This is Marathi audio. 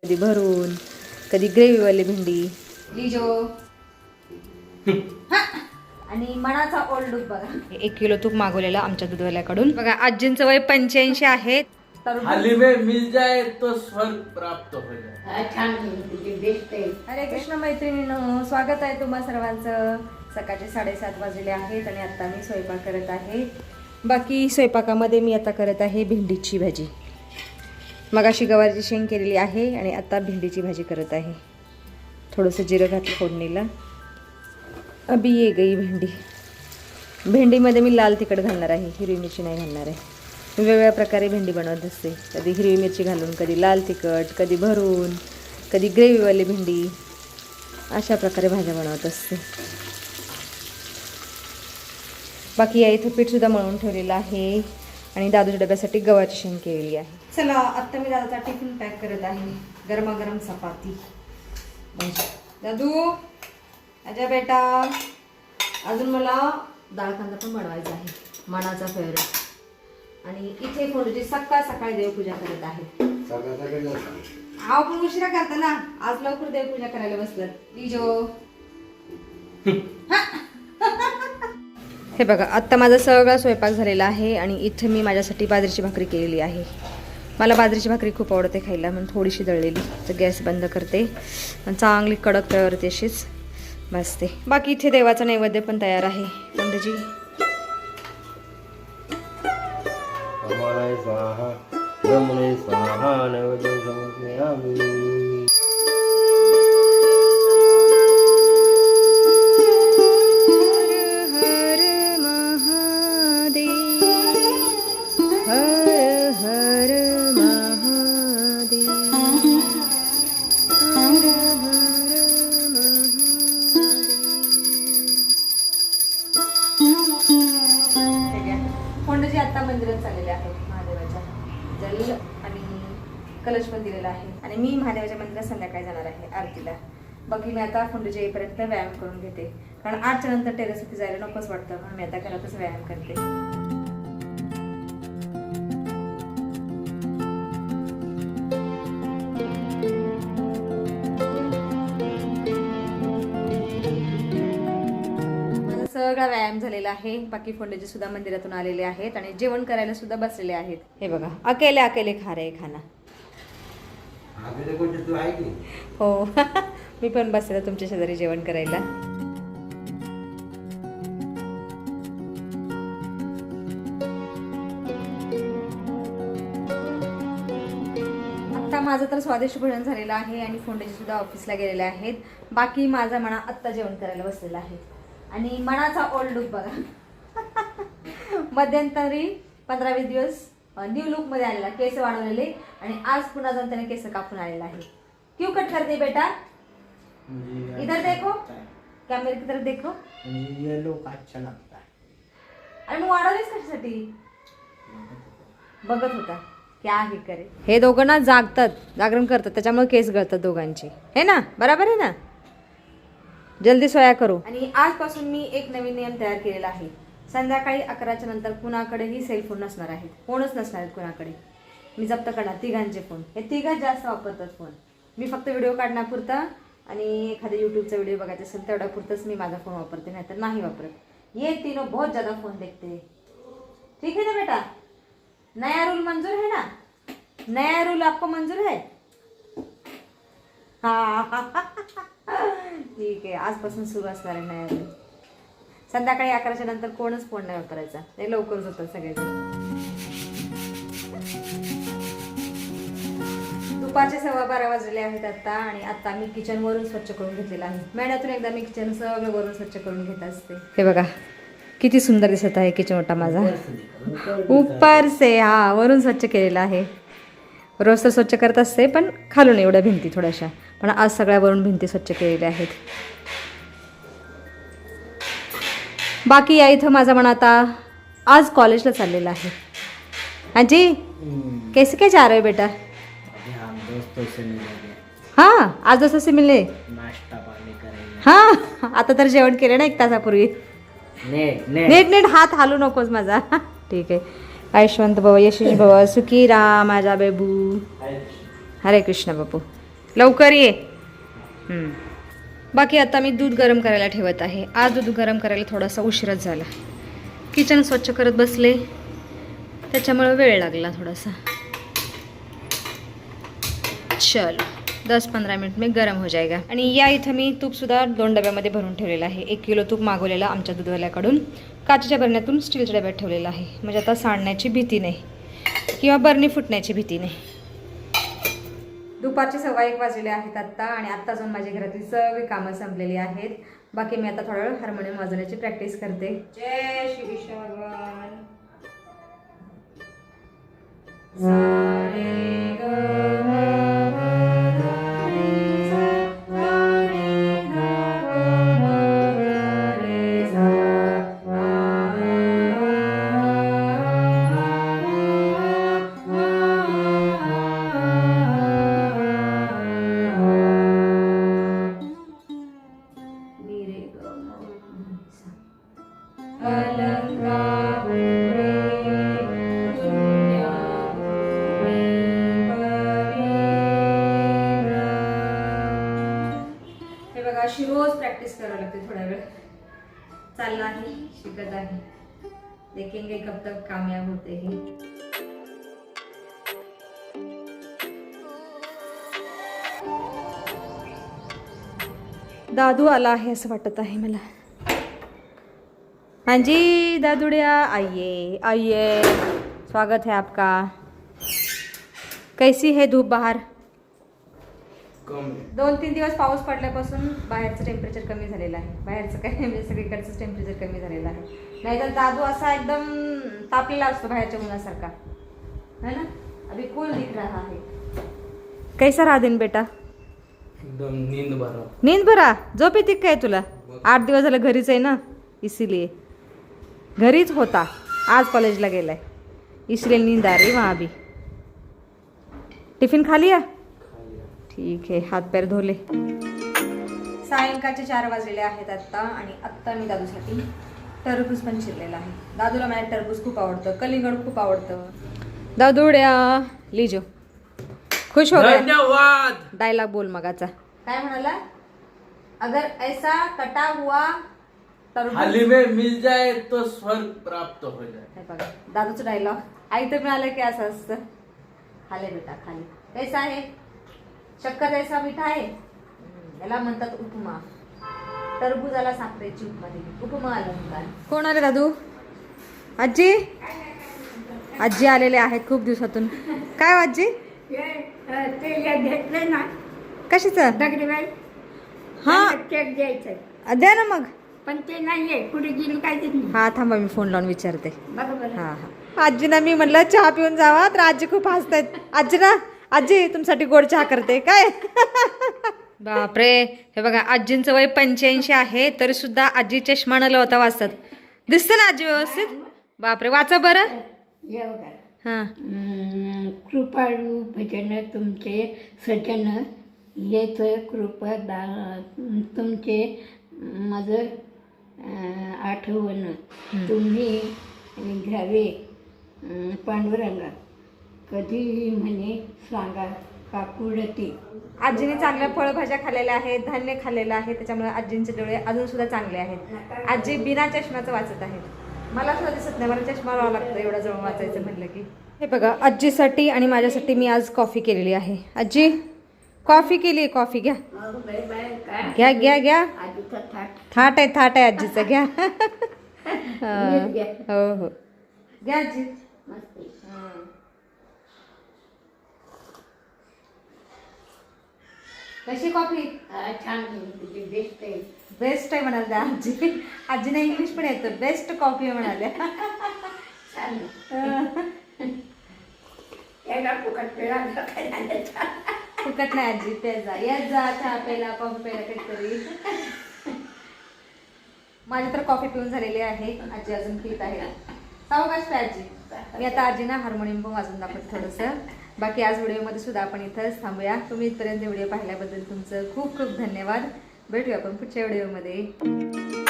कधी भरून, कधी ग्रेव्हीवाली भेंडी लिजो आणि मनाचा ओल्ड दूध बघा. 1 किलो तूप मागवलेलं आमच्या दूधवाल्याकडून. बघा आजींचं वय 85 आहे. थाली में मिल जाए तो स्वर्ग प्राप्त हो जाए. हरे कृष्ण मैत्रिणींनो, स्वागत आहे तुम्हा सर्वांचं. सकाळचे 7:30 वाजले आहेत आणि आता मी स्वयंपाक करत आहे. बाकी स्वयंपाकामध्ये मी आता करत आहे भेंडीची भाजी. मगाशी गवारची शेंग केलेली आहे आणि आता भेंडीची भाजी करत आहे. थोडंसं जिरं घातलं फोडणीला. अभी ये गई भेंडी. भेंडीमध्ये मी लाल तिखट घालणार आहे, हिरवी मिरची नाही घालणार आहे. मी वेगवेगळ्या प्रकारे भेंडी बनवत असते. कधी हिरवी मिरची घालून, कधी लाल तिखट, कधी भरून, कधी ग्रेव्हीवाली भेंडी, अशा प्रकारे भाज्या बनवत असते. बाकी या इथं पीठसुद्धा मळून ठेवलेलं आहे आणि दादूच्या डब्यासाठी गव्हाची शेंग केलेली आहे. चला आत्ता मी दादाचा टिफिन पॅक करत आहे. गरमागरम चपाती. दादू आजा बेटा, अजून मला डाळ कांदा पण बनवायचा आहे, मनाचा फेवरेट. आणि इथे फोडूची सकाळ सकाळी देवपूजा करत आहे. आव पण उशिरा करता ना, आज लवकर देवपूजा करायला बसलं. लिजो हे बघा, आत्ता माझा सगळा स्वयंपाक झालेला आहे आणि इथे मी माझ्यासाठी बाजरीची भाकरी केलेली आहे. मला बाजरीची भाकरी खूप आवडते खायला, म्हणून थोडीशी दळलेली. तर गॅस बंद करते आणि चांगली कडक तव्यावरती अशीच भाजते. बाकी इथे देवाचा नैवेद्य पण तयार आहे. पंडितजी आता मंदिरात चाललेले आहेत. महादेवाच्या जल आणि कलश पण दिलेला आहे आणि मी महादेवाच्या मंदिरात संध्याकाळी जाणार आहे आरतीला. बाकी मी आता फोंडूच्या येईपर्यंत व्यायाम करून घेते, कारण 8च्या नंतर टेरेसवरती जायला नकोच वाटतं, म्हणून मी आता घरातच व्यायाम करते. सगळा व्यायाम झालेला आहे. बाकी फोंडेजी सुद्धा मंदिरातून आलेले आहेत आणि जेवण करायला सुद्धा बसलेले आहेत. हे बघा, अकेले अकेले खा रहे खाना. हो मी पण बसले तुमच्या शेजारी जेवण करायला. आता माझं तर स्वादिष्ट भोजन झालेलं आहे आणि फोंडेजी सुद्धा ऑफिसला गेलेले आहेत. बाकी माझा मना आत्ता जेवण करायला बसलेला आहे आणि मनाचा ओल्ड लुक बघा. मध्यंतरी 15-20 दिवस न्यू लुक मध्ये आलेला, केस वाढवलेले आणि आज पुन्हा जाऊन त्याने केस कापून आलेला आहे. क्यों कट करते बेटा? इधर देखो, कॅमेरे की तरफ देखो. ये लुक अच्छा लगता है. आणि मग वाढवलेच कशासाठी? बघत होता क्या हे करे. हे दोघं ना जागतात, जागरण करतात, त्याच्यामुळे केस गळतात दोघांचे, हे ना? बरोबर आहे ना? जल्दी सोया करो. आणि आजपासून मी एक नवीन नियम तयार केलेला आहे. संध्याकाळी 11च्या नंतर कुणाकडेही सेलफोन नसणार आहेत, फोनच नसणार आहेत कुणाकडे. मी जप्त करणार तिघांचे फोन. हे तिघच जास्त वापरतात फोन. मी फक्त व्हिडिओ काढण्यापुरता आणि एखाद्या यूट्यूबचा व्हिडिओ बघायचा असेल तेवढ्यापुरतंच मी माझा फोन वापरते, नाहीतर नाही वापरत. ये तीनों बहुत ज़्यादा फोन देखते. ठीक है ना बेटा? नया रूल मंजूर है ना? नया रूल आपको मंजूर है? हाँ ठीक आहे, आजपासून सुरू असणार आहे नया रूल. संध्याकाळी 11च्या नंतर कोणच फोन नाही वापरायचा. ते लवकरच होतात सगळेजण. दुपारचे 12:15 वाजले आहेत आता आणि आता मी किचन वरून स्वच्छ करून घेतलेलं आहे. महिन्यातून एकदा मी किचन सगळं वरून स्वच्छ करून घेत असते. हे बघा किती सुंदर दिसत आहे किचन ओटा माझा. ऊपर से, हा वरून स्वच्छ केलेला आहे. रोज तर स्वच्छ करत असते, पण खालून एवढ्या भिंती थोड्याशा, पण आज सगळ्या वरून भिंती स्वच्छ केलेल्या आहेत. बाकी या इथं माझा मन आता आज कॉलेजला चाललेला आहे. आजी कैसे काय जा रहे हो बेटा? हाँ आज दोस्तों से मिलने, नाश्ता पाणी करायला. हाँ आता तर जेवण केलं ना 1 तासापूर्वी. नीट नीट हात हालू नकोस माझा. ठीक आहे. आयुष्यवंत भव, यशस्वी भव, सुखी राहा माझा बेबू. हरे कृष्ण बापू. लवकर ये. बाकी आता मी दूध गरम करायला ठेवत आहे. आज दूध गरम करायला थोडासा उशीरच झाला. किचन स्वच्छ करत बसले त्याच्यामुळे वेळ लागला थोडासा. चलो 10-15 मिनट में गरम हो जाएगा. आणि या इथं मी तूपसुद्धा 2 डब्यामध्ये भरून ठेवलेलं आहे. 1 किलो तूप मागवलेलं आमच्या दूधवाल्याकडून. काचेच्या बरण्यातून स्टीलच्या डब्यात ठेवलेलं आहे. म्हणजे आता सांडण्याची भीती नाही किंवा बरणी फुटण्याची भीती नाही. दुपारचे 1:15 वाजलेले आहेत आत्ता. आणि आत्ता जाऊन माझ्या घरातली सगळी कामं संपलेली आहेत. बाकी मी आता थोडा वेळ हार्मोनियम वाजवण्याची प्रॅक्टिस करते. जय श्री विष्णू भगवान. सारे ग अशी रोज प्रॅक्टिस करावी लागते. थोडा वेळ चालला आहे, शिकत आहे. देखेंगे कब तक कामयाब होते हैं. दादू आला आहे असं वाटत आहे मला. हाँ जी दादुड़िया, आइए आइए, स्वागत है आपका. कैसी है धूप बाहर? 2-3 दिवस पाऊस पडल्यापासून बाहेरचं टेम्परेचर कमी झालेलं आहे. बाहेरचं काय म्हणजे सगळीकडचं टेम्परेचर कमी झालेलं आहे. नाहीतर दादू असा एकदम तापलेला असतो बाहेरच्या उन्हासारखा, है ना. अभी कूल दिख रहा है. कैसा रहा दिन बेटा? एकदम नींद भरा. नींद भरा. झोप येते काय तुला? 8 दिवस झालं घरीच आहे ना, इसीलिए घरीच होता. आज कॉलेजला गेलाय इसलिए नींद आ रही वहाँ भी. टिफिन खा लिया? ठीक आहे. हात पैर धोले. सायंकाळचे 4 वाजलेले आहेत आत्ता. आणि आत्ता मी दादूसाठी टरबूज पण चिरलेला आहे. दादूला मला टरबूज खूप आवडतं, कलिंगड खूप आवडतं. दादूड्या लीजो खुश हो गया. धन्यवाद. डायलॉग बोल मगाचा. काय म्हणाला? अगर ऐसा कटा हुआ टरबूज थाली में मिल जाए तो स्वर्ग प्राप्त हो जाए. हे बघा दादूचा डायलॉग. आई तर मिळालं की असं असतं. खाले बेटा खाली. कैसा आहे? शक्कर ऐसा मिठा आहे. याला म्हणतात उपमा. टरबुजाला साखरेची उपमा दिली. उपमा अलंकार. कोण आले दादू? आजी. आजी आलेले आहेत खूप दिवसातून. काय आजी? घेतलंय ना कशाचं? दगडीबाई. हा केक द्यायचंय द्या ना मग. पण ते नाहीये. कुठे गेली काय ते नाही. हा थांबा मी फोन लावून विचारते. बरोबर. हा हा. आजीना मी म्हटलं चहा पिऊन जावा तर आजी खूप हसतायत. आजी ना आजी तुमच्यासाठी गोड चहा करते काय. बापरे. हे बघा आजींचं वय 85 आहे तरी सुद्धा आजी चष्मा न लावता वाचतात. दिसते ना आजी व्यवस्थित? बापरे. वाचा बरं. हां. कृपाळू भजन तुमचे सजन येच कृपा तुमचे मज आठवण तुम्ही घ्यावे पांडुरंगा कधी म्हणे सांगा काकुडती. आजीने चांगल्या फळभाज्या खाल्लेल्या आहेत, धान्य खाल्लेलं आहे, त्याच्यामुळे आजींचे डोळे अजून सुद्धा चांगले आहेत. आजी बिना चष्म्याचं वाचत आहेत. मला सुद्धा दिसत नाही. मला चष्मा लावावा लागतो एवढं जवळ वाचायचं म्हटलं की. हे बघा आजीसाठी आणि माझ्यासाठी मी आज कॉफी केलेली आहे. आजी कॉफी केली. कॉफी घ्या घ्या घ्या घ्या. थाट आहे आजीचं. घ्या. हो हो घ्या आजी. कशी कॉफी? छान बेस्ट आहे. बेस्ट आहे म्हणाल त्या आजी. आजीने इंग्लिश पण येतं. बेस्ट कॉफी म्हणाल्या. फुकट नाही आजी. प्यायचा याच जा चहा प्यायला कॉफी प्यायला काहीतरी. माझी तर कॉफी पिऊन झालेली आहे. आजी अजून पीत आहे. सावकाश प्या आजी. मी आता आजीना हार्मोनियम पण वाजून दाखवते थोडंसं. बाकी आज व्हिडिओमध्ये सुद्धा आपण इथंच थांबूया. तुम्ही इथपर्यंत व्हिडिओ पाहिल्याबद्दल तुमचं खूप खूप धन्यवाद. भेटूया आपण पुढच्या व्हिडिओमध्ये.